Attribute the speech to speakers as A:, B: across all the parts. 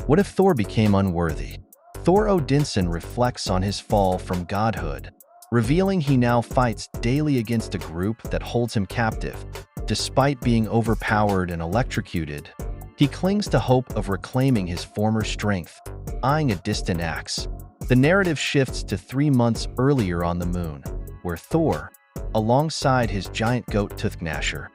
A: What if Thor became unworthy? Thor Odinson reflects on his fall from godhood, revealing he now fights daily against a group that holds him captive. Despite being overpowered and electrocuted, he clings to hope of reclaiming his former strength, eyeing a distant axe. The narrative shifts to 3 months earlier on the moon, where Thor, alongside his giant goat Toothgnasher,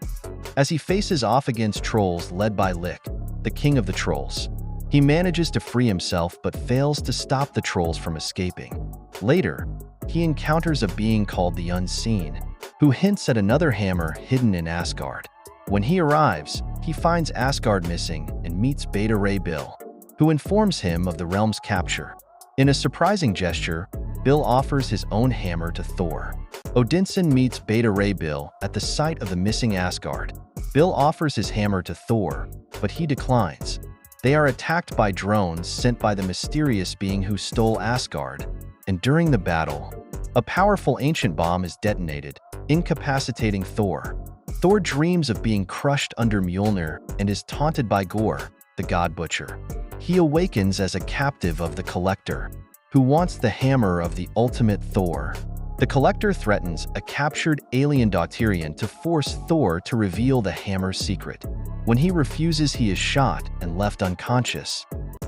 A: as he faces off against trolls led by Lick, the king of the trolls. He manages to free himself but fails to stop the trolls from escaping. Later, he encounters a being called the Unseen, who hints at another hammer hidden in Asgard. When he arrives, he finds Asgard missing and meets Beta Ray Bill, who informs him of the realm's capture. In a surprising gesture, Bill offers his own hammer to Thor. Odinson meets Beta Ray Bill at the site of the missing Asgard. Bill offers his hammer to Thor, but he declines. They are attacked by drones sent by the mysterious being who stole Asgard, and during the battle, a powerful ancient bomb is detonated, incapacitating Thor. Thor dreams of being crushed under Mjolnir and is taunted by Gore, the God Butcher. He awakens as a captive of the Collector, who wants the hammer of the ultimate Thor. The Collector threatens a captured alien Daughtarian to force Thor to reveal the hammer's secret. When he refuses, he is shot and left unconscious.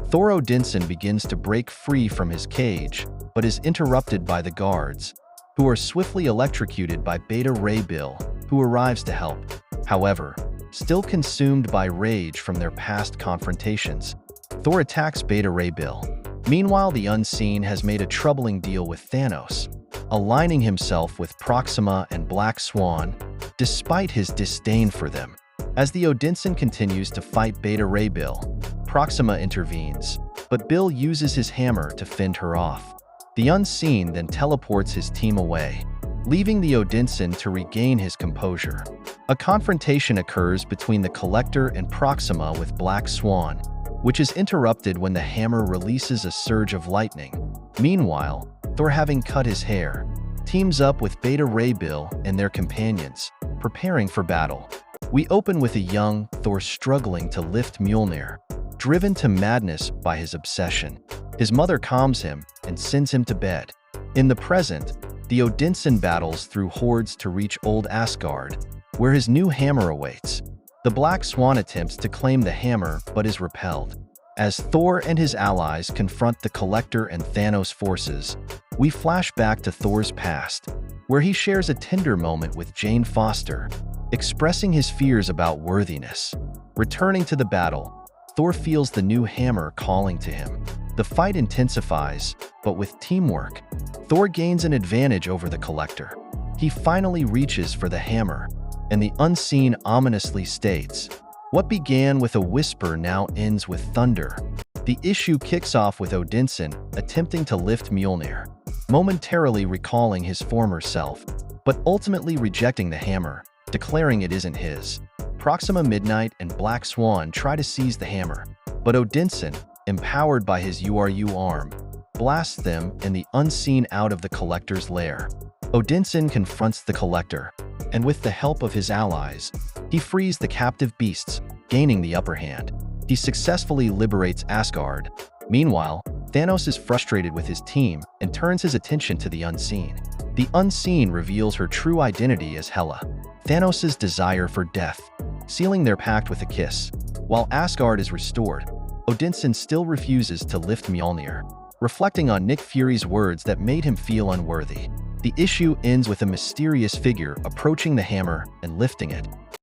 A: Thor Odinson begins to break free from his cage, but is interrupted by the guards, who are swiftly electrocuted by Beta Ray Bill, who arrives to help. However, still consumed by rage from their past confrontations, Thor attacks Beta Ray Bill. Meanwhile, the Unseen has made a troubling deal with Thanos, aligning himself with Proxima and Black Swan, despite his disdain for them. As the Odinson continues to fight Beta Ray Bill, Proxima intervenes, but Bill uses his hammer to fend her off. The Unseen then teleports his team away, leaving the Odinson to regain his composure. A confrontation occurs between the Collector and Proxima with Black Swan, which is interrupted when the hammer releases a surge of lightning. Meanwhile, Thor, having cut his hair, teams up with Beta Ray Bill and their companions, preparing for battle. We open with a young Thor struggling to lift Mjolnir, driven to madness by his obsession. His mother calms him and sends him to bed. In the present, the Odinson battles through hordes to reach Old Asgard, where his new hammer awaits. The Black Swan attempts to claim the hammer but is repelled. As Thor and his allies confront the Collector and Thanos forces, we flash back to Thor's past, where he shares a tender moment with Jane Foster, expressing his fears about worthiness. Returning to the battle, Thor feels the new hammer calling to him. The fight intensifies, but with teamwork, Thor gains an advantage over the Collector. He finally reaches for the hammer, and the Unseen ominously states, "What began with a whisper now ends with thunder." The issue kicks off with Odinson attempting to lift Mjolnir, momentarily recalling his former self, but ultimately rejecting the hammer, declaring it isn't his. Proxima Midnight and Black Swan try to seize the hammer, but Odinson, empowered by his URU arm, blasts them and the Unseen out of the Collector's lair. Odinson confronts the Collector, and with the help of his allies, he frees the captive beasts, gaining the upper hand. He successfully liberates Asgard. Meanwhile, Thanos is frustrated with his team and turns his attention to the Unseen. The Unseen reveals her true identity as Hela, Thanos' desire for death, sealing their pact with a kiss. While Asgard is restored, Odinson still refuses to lift Mjolnir, reflecting on Nick Fury's words that made him feel unworthy. The issue ends with a mysterious figure approaching the hammer and lifting it.